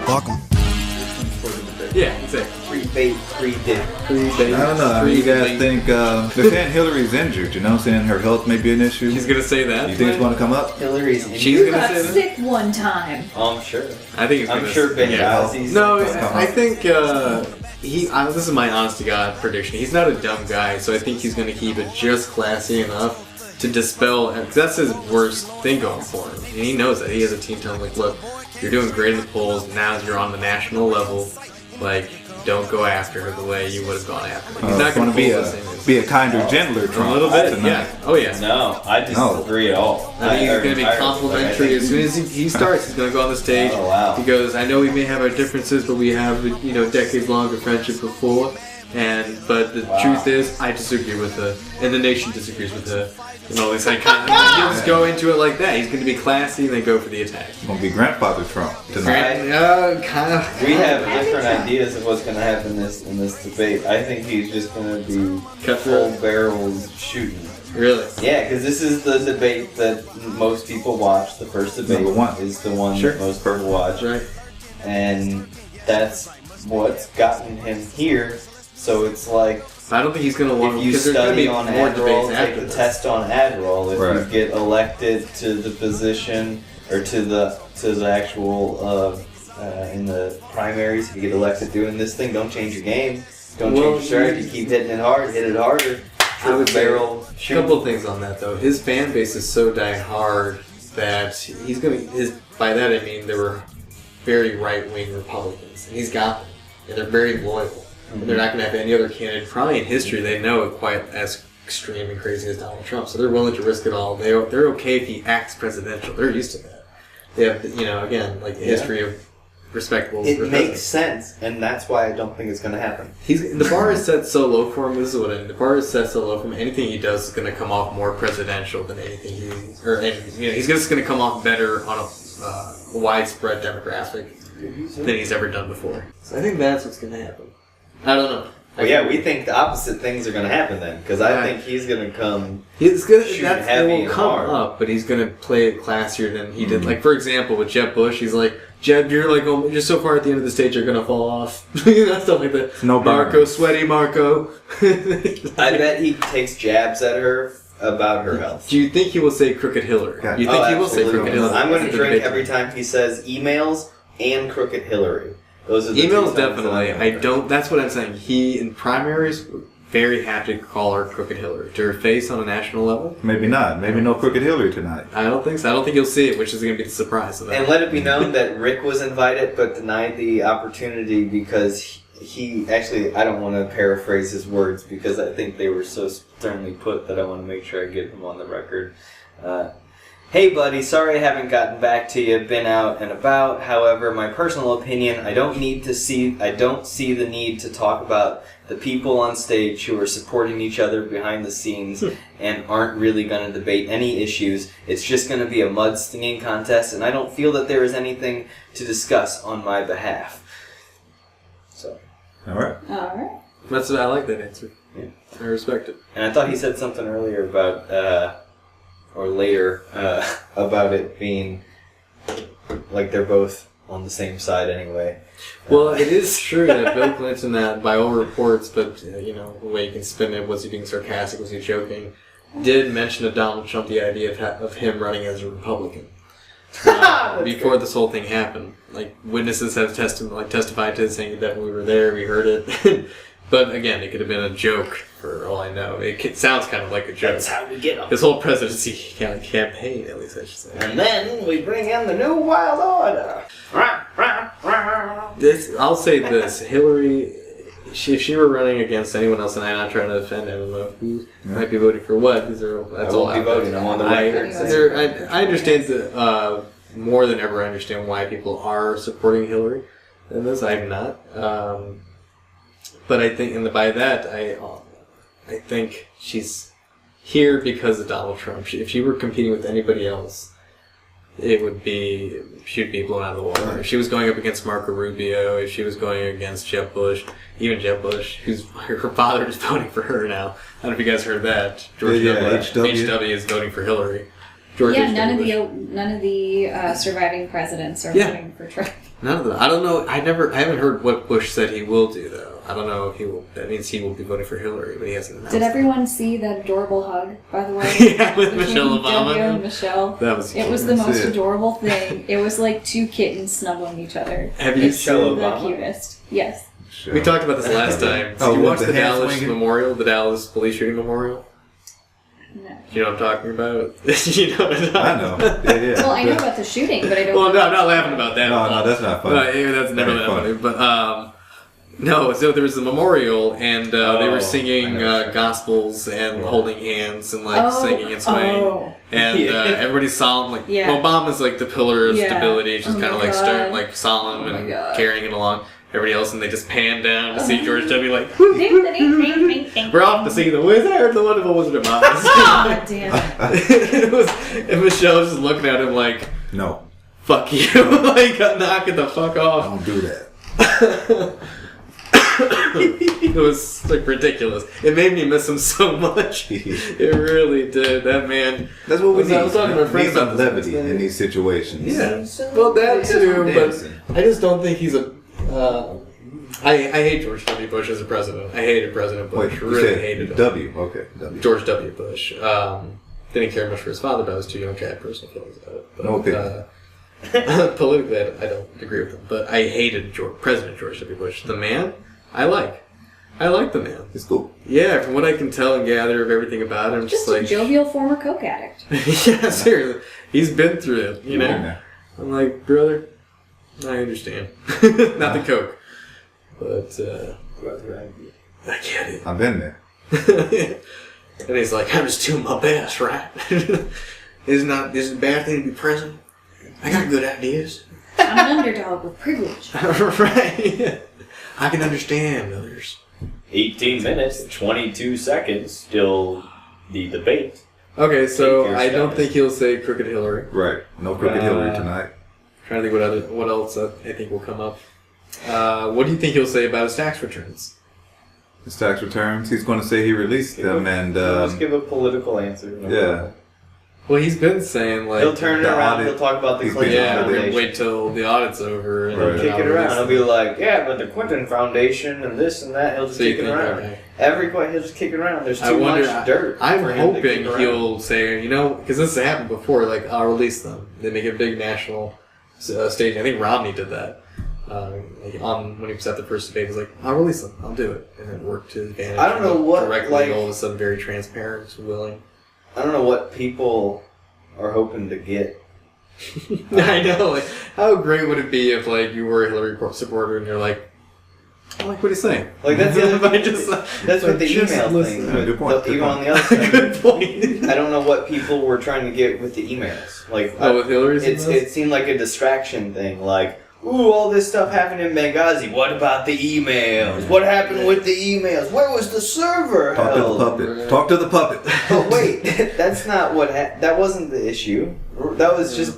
Fuck them. Yeah, exactly. Free bait, free dick. Free bait. I don't know. I mean, you guys think they're saying Hillary's injured? You know, saying her health may be an issue. She's gonna say that. You think it's going to come up? Hillary's injured. She's You gonna got say that. sick one time. Oh, I'm sure. I think it's I'm gonna sure Benghazi's. No, I think this is my honest to God prediction. He's not a dumb guy, so I think he's going to keep it just classy enough to dispel, because that's his worst thing going for him. And he knows that. He has a team telling him, like, look, you're doing great in the polls, now you're on the national level, like, don't go after her the way you would have gone after her. He's not going to be a kinder, gentler Trump. A little bit, tonight. yeah. Oh, yeah. No, I disagree at all. I think he's going to be complimentary. As soon as he starts, he's going to go on the stage. Oh, wow. He goes, I know we may have our differences, but we have, decades-long friendship before. But the truth is, I disagree with her, and the nation disagrees with her. And all this, he'll just go into it like that. He's going to be classy and then go for the attack. It's going to be Grandfather Trump tonight. Kind of. We have different ideas of what's going to happen in this debate. I think he's just going to be full barrel shooting. Really? Yeah, because this is the debate that most people watch. The first debate is the one that most people watch. Right. And that's what's gotten him here. So it's like, I don't think he's going to want if you study on Adderall, take the test on Adderall. If you get elected to the position or to the actual in the primaries, if you get elected doing this thing, don't change your game. Don't change your strategy. Keep hitting it hard. Hit it harder. I would barrel. A couple of things on that though. His fan base is so die hard that he's going to. By that I mean there were very right wing Republicans, and he's got them, and they're very loyal. And they're not going to have any other candidate, probably in history, they know it quite as extreme and crazy as Donald Trump. So they're willing to risk it all. They're okay if he acts presidential. They're used to that. They have, again, like a history of respectable. It makes sense, and that's why I don't think it's going to happen. The bar is set so low for him. This is what I mean. The bar is set so low for him. Anything he does is going to come off more presidential than anything he's just going to come off better on a widespread demographic than he's ever done before. So I think that's what's going to happen. I don't know. Well, yeah, we think the opposite things are going to happen then, because I think he's going to come. He's going to heavy and come hard. up, but he's going to play it classier than he did. Like for example, with Jeb Bush, he's like, Jeb, you're like you're so far at the end of the stage, you're going to fall off. Stuff like that. No Marco, sweaty Marco. I bet he takes jabs at her about her health. Do you think he will say crooked Hillary? You think he will say crooked Hillary? I'm going to drink every time he says emails and crooked Hillary. Those are the emails definitely. I don't. That's what I'm saying. He in primaries very happy to call her crooked Hillary to her face on a national level. Maybe not. Maybe no crooked Hillary tonight. I don't think so. I don't think you'll see it, which is going to be the surprise of that. And let it be known that Rick was invited but denied the opportunity because he actually. I don't want to paraphrase his words because I think they were so sternly put that I want to make sure I get them on the record. Hey buddy, sorry I haven't gotten back to you, been out and about. However, my personal opinion, I don't see the need to talk about the people on stage who are supporting each other behind the scenes and aren't really going to debate any issues. It's just going to be a mudslinging contest, and I don't feel that there is anything to discuss on my behalf. So. Alright. I like that answer. Yeah. I respect it. And I thought he said something earlier about... or later, about it being like they're both on the same side anyway. Well, it is true that Bill Clinton, by all reports, but the way you can spin it, was he being sarcastic, was he joking, did mention to Donald Trump the idea of him running as a Republican. Before this whole thing happened. Like, witnesses have testified to it, saying that we were there, we heard it. But again, it could have been a joke, for all I know. It sounds kind of like a joke. That's how we get them. His whole presidency campaign, at least I should say. And then we bring in the new wild order. I'll say this: Hillary, if she were running against anyone else, and I'm not trying to offend, I don't know who might be voting for what. That's all I won't be voting. I'm on the record. I understand more than ever. I understand why people are supporting Hillary. And this, I'm not. But I think, by that, I think she's here because of Donald Trump. If she were competing with anybody else, she'd be blown out of the water. If she was going up against Marco Rubio, if she was going against Jeb Bush, even Jeb Bush, her father is voting for her now. I don't know if you guys heard that. George HW HW is voting for Hillary. George Yeah, H.W. none of the surviving presidents are Yeah. voting for Trump. None of them. I don't know. I haven't heard what Bush said he will do though. I don't know if he will. That means he will be voting for Hillary, but he hasn't announced. Did everyone see that adorable hug, by the way? Yeah, with Between Michelle Obama. W and Michelle. That was. It was the That's most it. adorable thing. It was like two kittens snuggling each other. Have you Michelle seen? The Obama? cutest. Yes. Sure. We talked about this last time. Did Oh, you with watch the the hand Dallas swinging? Memorial? The Dallas police shooting memorial? No. You know what I'm talking about? You know what I'm talking I know. Yeah. Well, I know about the shooting, but I don't. Well, know no, I'm not laughing about that. No, that's not funny. That's never Very that funny. But no, so there was a memorial, and they were singing I know. gospels and holding hands and like singing and swaying. Oh. And Yeah. everybody's solemn. Like Yeah. Obama's like the pillar of Yeah. stability, just Oh kind of my like God. stern, like solemn Oh my and God. carrying it along. Everybody else, and they just pan down to see George W. Like, we're off to see the wizard, the wonderful Wizard of Oz. Oh, damn it. And Michelle was just looking at him like, No, fuck you. Like, knock it the fuck off. don't do that. It was like ridiculous. It made me miss him so much. It really did. That man. That's what we I need. was talking to my friend Need some about this. levity in these situations. Yeah. Well, that too, Dancing. but I just don't think he's a. I hate George W. Bush as a president. I hated President Bush. Wait, you really said hated him. W. Okay, W. George W. Bush. Didn't care much for his father, but I was too young to have personal feelings about it. But, No opinion. politically, I don't agree with him. But I hated President George W. Bush. The man, I like the man. It's cool. Yeah, from what I can tell and gather of everything about him, Just just a like jovial former coke addict. yeah, seriously, he's been through it. You know, Yeah. I'm like, brother, I understand. Not the coke, but I get it. I've been there. And he's like, I'm just doing my best, right? Is it a bad thing to be president? I got good ideas. I'm an underdog with privilege. Right. I can understand others. 18 minutes, 22 seconds, still the debate. Okay, so Take your I don't stand. think he'll say Crooked Hillary. Right. No crooked Hillary tonight. Trying to think what else I think will come up. What do you think he'll say about his tax returns? His tax returns. He's going to say he released them, and Just give a political answer. No yeah. problem. Well, he's been saying like He'll turn it the around. audit- He'll talk about the he's Clinton been- yeah, we're gonna Foundation. wait till the audit's over and Right. then Kick I'll it around. release He'll them. be like, yeah, but the Clinton Foundation and this and that. He'll just So you kick it think, around. okay. He'll just kick it around. There's I too wonder. much dirt. I'm for him to hoping kick around. he'll say, because this has happened before. Like, I'll release them. They make a big national stage. I think Romney did that. When he was at the first debate, he was like, "I'll release them. I'll do it," and it worked to his advantage. I don't know what, directly. like- All of a sudden, very transparent, willing. I don't know what people are hoping to get. I know. Like, how great would it be if like you were a Hillary supporter and you're like, I like what he's saying. Like that's the other I thing. just, That's what the just email listen. thing. Good point, good Even point. on the other side, Good point. I don't know what people were trying to get with the emails. Like, Oh, with Hillary's emails? it seemed like a distraction thing. Like, ooh, all this stuff happened in Benghazi. What about the emails? What happened with the emails? Where was the server Talk to the held? puppet. Talk to the puppet. But wait, that's not what. That wasn't the issue. That was just.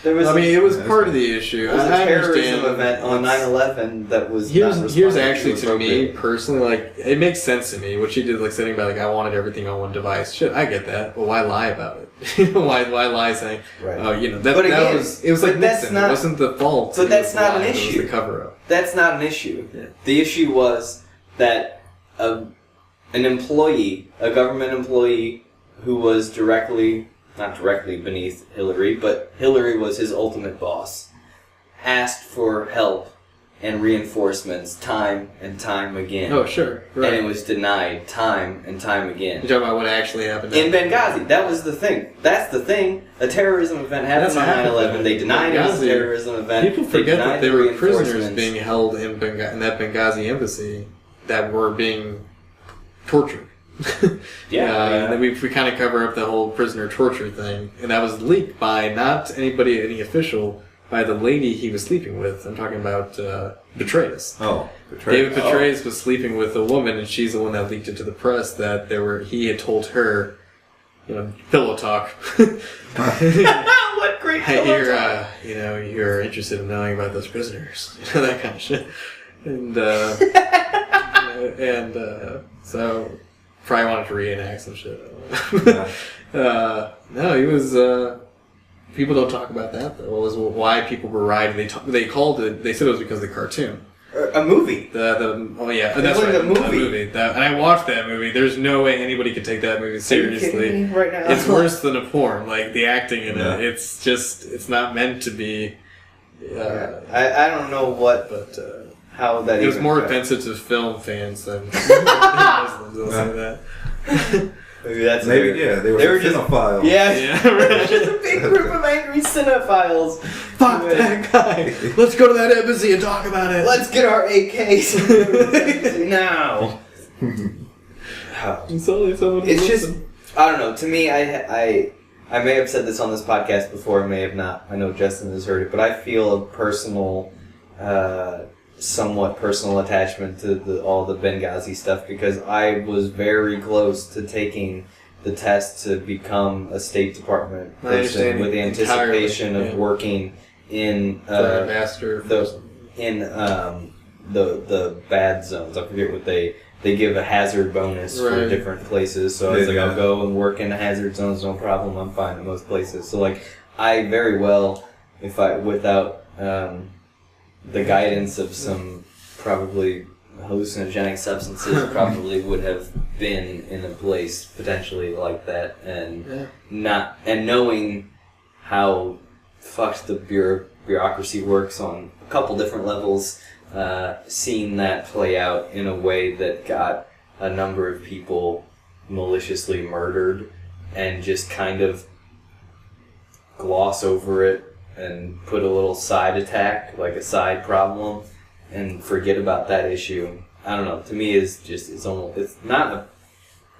There was. I mean, it was That's part of good. the issue. It was a I terrorism understand. event on 9/11 that was. Here's not here's responded actually to me appropriately. personally, like, it makes sense to me what she did, like sitting back, like, I wanted everything on one device. Shit, I get that, but why lie about it? why lie saying, Right. oh, that But again, that was it was like but that's Nixon. not- It wasn't the fault. but It that's was not an lie. It issue. was the cover up. That's not an issue. Yeah. The issue was that an employee, a government employee who was not directly beneath Hillary, but Hillary was his ultimate boss, asked for help and reinforcements time and time again. Oh, sure, right. And it was denied time and time again. You're talking about what actually happened In Benghazi, that was the thing. That's the thing. A terrorism event happened That's on happened. 9/11. They denied it was a Benghazi, terrorism event. People They forget that denied there the were prisoners reinforcements. being held in that Benghazi embassy that were being tortured. And then we kind of cover up the whole prisoner torture thing, and that was leaked by not any official, by the lady he was sleeping with. I'm talking about Petraeus. Oh, betrayed. David Petraeus was sleeping with a woman, and she's the one that leaked it to the press that he had told her, pillow talk. What great Hey, pillow talk. you're interested in knowing about those prisoners, that kind of shit, and so Probably wanted to reenact some shit. Yeah. No, he was. People don't talk about that though. It was why people were riding. They called it. They said it was because of the cartoon. A movie. That's right. A movie. And I watched that movie. There's no way anybody could take that movie seriously. Are you kidding me right now? It's worse than a porn. Like the acting in it, it's not meant to be. I don't know what, but how that. It was even more goes. offensive to film fans than Muslims. I'll say that. Maybe that's they were just cinephiles. Yeah, right. Just a big group of angry cinephiles. Fuck that guy. Let's go to that embassy and talk about it. Let's get our AKs now. It's just, I don't know. To me, I may have said this on this podcast before, I may have not. I know Justin has heard it, but I feel a personal, somewhat personal attachment to all the Benghazi stuff because I was very close to taking the test to become a State Department person with the anticipation of working in the bad zones. I forget what they give a hazard bonus for different places. So I was like, I'll go and work in the hazard zones, no problem. I'm fine in most places. So like, I very well, without the guidance of some probably hallucinogenic substances, probably would have been in a place potentially like that, and knowing how fucked the bureaucracy works on a couple different levels, seeing that play out in a way that got a number of people maliciously murdered and just kind of gloss over it and put a little side attack, like a side problem, and forget about that issue. I don't know. To me, it's not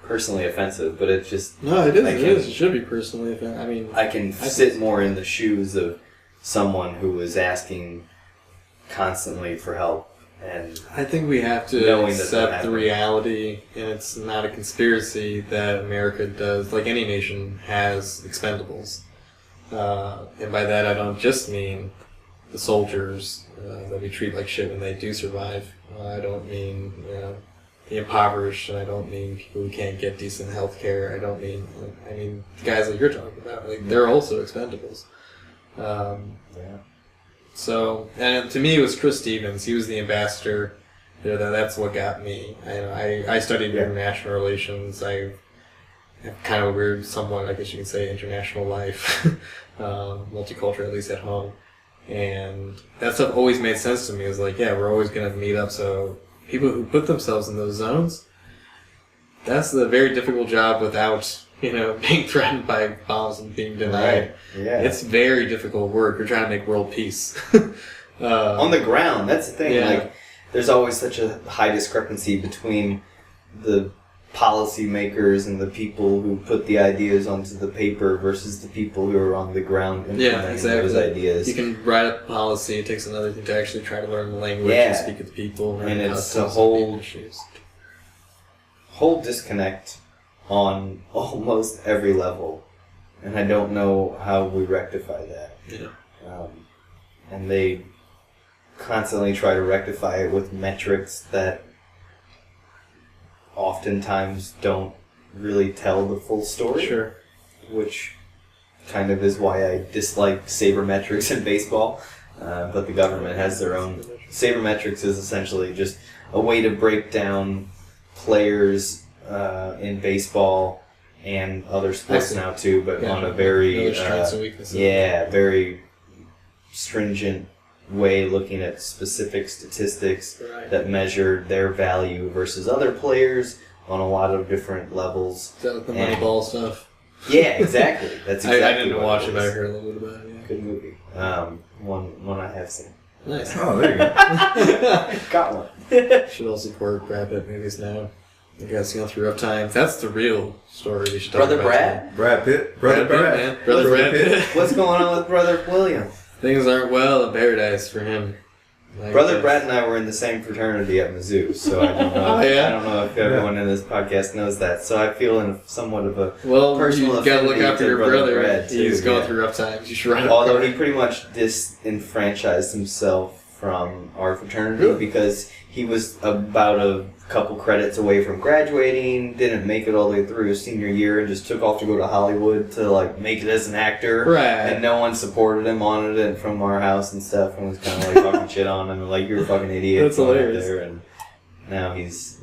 personally offensive, but it's just... No, it is. It should be personally offensive. I mean... I can sit more in the shoes of someone who is asking constantly for help, and I think we have to accept the reality, and it's not a conspiracy that America does, like any nation, has expendables. And by that I don't just mean the soldiers that we treat like shit when they do survive. I don't mean the impoverished, and I don't mean people who can't get decent health care. I mean the guys that you're talking about. Like, they're also expendables. So, and to me it was Chris Stevens. He was the ambassador. That's what got me. I studied international relations. I have kind of a weird, somewhat, I guess you can say, international life. Multicultural, at least at home. And that stuff always made sense to me. It was like, we're always going to meet up. So people who put themselves in those zones, that's a very difficult job without, being threatened by bombs and being denied. Right. Yeah. It's very difficult work. You're trying to make world peace. On the ground, that's the thing. Yeah. Like, there's always such a high discrepancy between the policymakers and the people who put the ideas onto the paper versus the people who are on the ground implementing those ideas. You can write up policy. It takes another thing to actually try to learn the language and speak with people. And it's a whole disconnect on almost every level. And I don't know how we rectify that. Yeah. And they constantly try to rectify it with metrics that oftentimes don't really tell the full story. Sure. Which kind of is why I dislike sabermetrics in baseball. But the government has their own. Sabermetrics is essentially just a way to break down players in baseball and other sports now too, but on a very very stringent way, looking at specific statistics that measure their value versus other players on a lot of different levels. Is that like the Moneyball stuff? Yeah, exactly. That's exactly. I didn't watch it, but I heard a little bit about it. Yeah. Good movie. One I have seen. Nice. Oh, there you go. Got one. Should all support Brad Pitt movies now. You guys going through rough times. That's the real story we should talk Brother about. Brad? Brad Pitt. Brother Brad. Man. Brother Brad. What's going on with Brother William? Things aren't well in paradise for him. Brother Brad and I were in the same fraternity at Mizzou, so I don't know. I don't know if everyone in this podcast knows that. So I feel in somewhat of a personal you gotta look after your brother. Brad too, He's going through rough times. You should write up. Although he pretty much disenfranchised himself from our fraternity because he was about a couple credits away from graduating, didn't make it all the way through his senior year, and just took off to go to Hollywood to like make it as an actor. Right. And no one supported him on it from our house and stuff, and was kind of like talking shit on him, and like, you're a fucking idiot. That's hilarious. There, and now he's,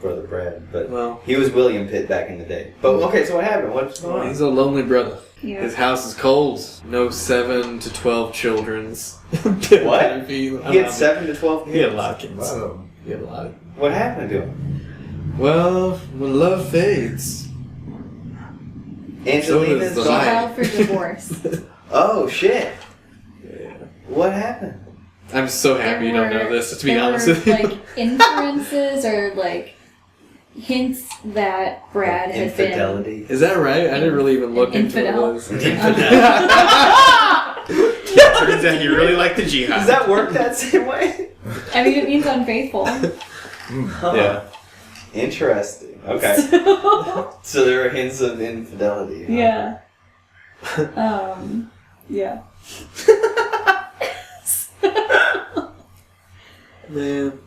Brother Brad. But Well, he was William Pitt back in the day. But okay, so what happened? What's going on? he's a lonely brother. Yeah. His house is cold. No 7 to 12 children's. What? He He had 7 to 12 kids? He had a lot of kids. Wow. He had a lot of... What happened to him? Well, when love fades... Angelina's the She light. filed for divorce. Oh, shit. Yeah. What happened? I'm so happy you don't know this, to be honest with you. Like inferences or like hints that Brad had been. Infidelity. Is that right? I didn't really even look into Infidel. what it was. Turns out you really like the jihad. Does that work that same way? I mean, it means unfaithful. Yeah. Interesting. Okay. So there are hints of infidelity. Huh? Yeah. Yeah. Man.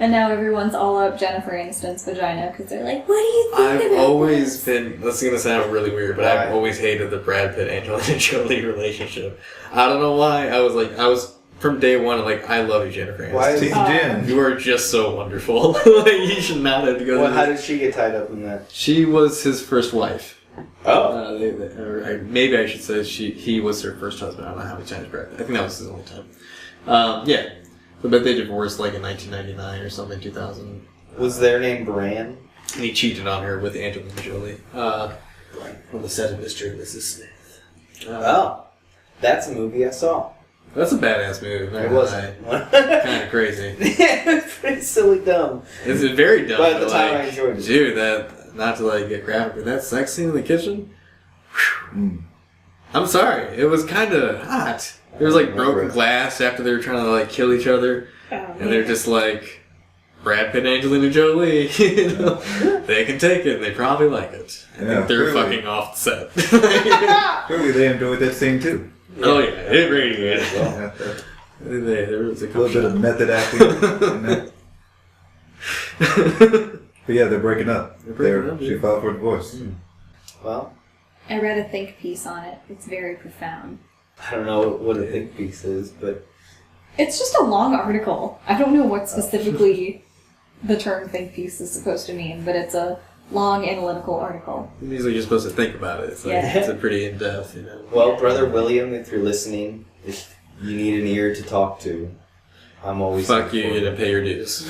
And now everyone's all up Jennifer Aniston's vagina because they're like, what do you think I've about always this? been, this is going to sound really weird, but Why? I've always hated the Brad Pitt Angelina Jolie relationship. I don't know why. I was from day one, like, I love you, Jennifer Aniston. Why is Team Jen. You are just so wonderful. Like, you should not have to go Well, through how this. did she get tied up in that? She was his first wife. Oh. Maybe I should say he was her first husband. I don't know how many times Brad. I think that was his only time. Yeah. But they divorced like in 1999 or something, 2000. Was their name Bran? And he cheated on her with Angelina Jolie. On the set of Mr. and Mrs. Smith. Oh. That's a movie I saw. That's a badass movie. It wasn't. Kind of crazy. Yeah, it was pretty silly dumb. It's very dumb. But at the time, like, I enjoyed it. Dude, that, not to like get graphic, but that sex scene in the kitchen, whew, I'm sorry, it was kind of hot. There was like broken glass after they were trying to like kill each other, and they're just like, Brad Pitt and Angelina Jolie, you know, they can take it, and they probably like it. I think they're clearly. fucking off the set. Clearly they enjoyed that scene too. Oh yeah, it really is. Yeah. There was a A little bit of couple method acting in that. But yeah, they're breaking up. They're breaking up, She yeah. filed for divorce. Well, I read a think piece on it. It's very profound. I don't know what a think piece is, but It's just a long article. I don't know what specifically the term think piece is supposed to mean, but it's a long analytical article. Usually you're supposed to think about it. It's like, Yeah. it's a pretty in-depth, you know. well, Brother William, if you're listening, if you need an ear to talk to, I'm always Fuck here you, for you didn't pay your dues.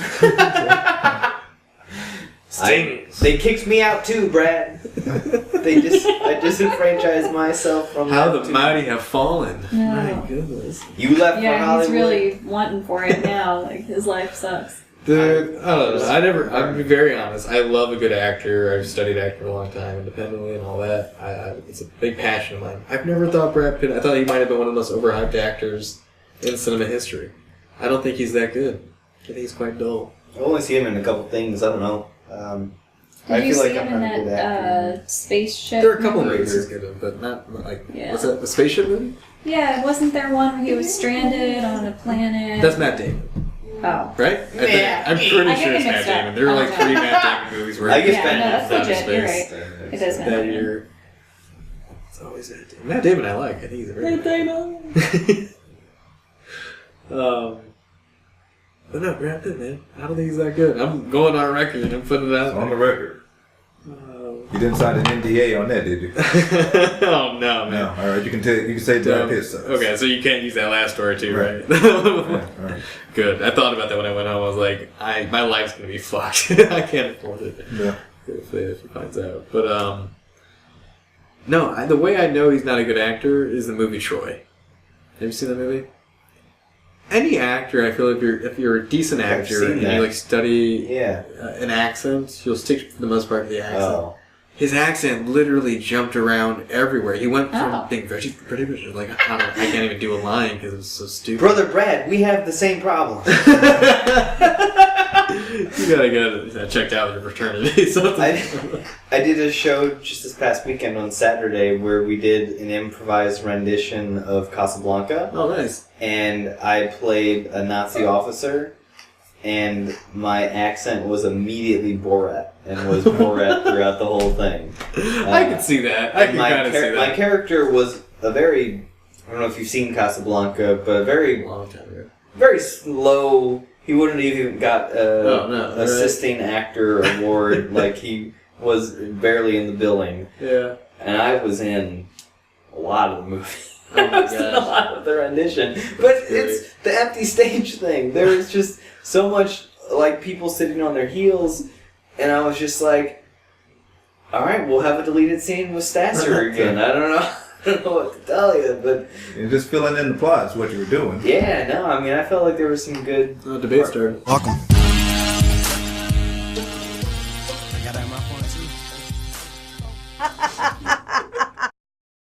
They kicked me out too, Brad. I disenfranchised myself from How that the too. mighty have fallen. No. My goodness. You left for Yeah, Hollywood. he's really wanting for it now. Like, his life sucks. Dude, I don't know. I'm being very honest. I love a good actor. I've studied acting for a long time, independently and all that. It's a big passion of mine. I've never thought Brad Pitt, I thought he might have been one of the most overhyped actors in cinema history. I don't think he's that good. I think he's quite dull. I only see him in a couple things. I don't know. I Did you feel see like him I'm in not a good that actor. spaceship? There are a couple movie? movies he's good in, but not like, Yeah. what's that, the spaceship movie? Yeah, wasn't there one where he was stranded on a planet? That's Matt Damon, Oh. right? Yeah. I'm pretty I sure get it's it Matt mixed up. Damon. There were like Oh. 3 Matt Damon movies where I he guess Yeah, Ben no, that's Affleck legit. is You're based. right. It is Matt that Damon. year. It's always Matt Damon. Matt Damon I like. I think he's a very Matt Damon. But no, Brad Pitt, man. I don't think he's that good. I'm going on record and I'm putting it out On the there. record. You didn't sign an NDA on that, did you? Oh no, man. No. All right, you can say Brad Pitt sucks. Okay, so you can't use that last story too, right? Yeah, all right. Good. I thought about that when I went home. I was like, my life's gonna be fucked. I can't afford it Yeah. if he finds out. But no. The way I know he's not a good actor is the movie Troy. Have you seen that movie? Any actor, I feel if you're a decent I've actor seen and that. you like study Yeah. an accent, you'll stick for the most part to the accent. Oh. His accent literally jumped around everywhere. He went from Oh. being very British, like I can't even do a line because it was so stupid. Brother Brad, we have the same problem. You gotta get that checked out with your fraternity. I did a show just this past weekend on Saturday where we did an improvised rendition of Casablanca. Oh, nice. And I played a Nazi officer, and my accent was immediately Borat, and was Borat throughout the whole thing. I can see that. I can kind of see that. My character was a very, I don't know if you've seen Casablanca, but a very, Long time ago. very slow. He wouldn't even got assisting actor award. Like, he was barely in the billing. Yeah. And I was in a lot of the movie. Oh my I was in a lot of the rendition. But it's the empty stage thing. There was just so much, like, people sitting on their heels, and I was just like, alright, we'll have a deleted scene with Stasser again. I don't know what to tell you, but... You're just filling in the plot is what you were doing. Yeah, no, I mean, I felt like there was some good... The debate started. Welcome.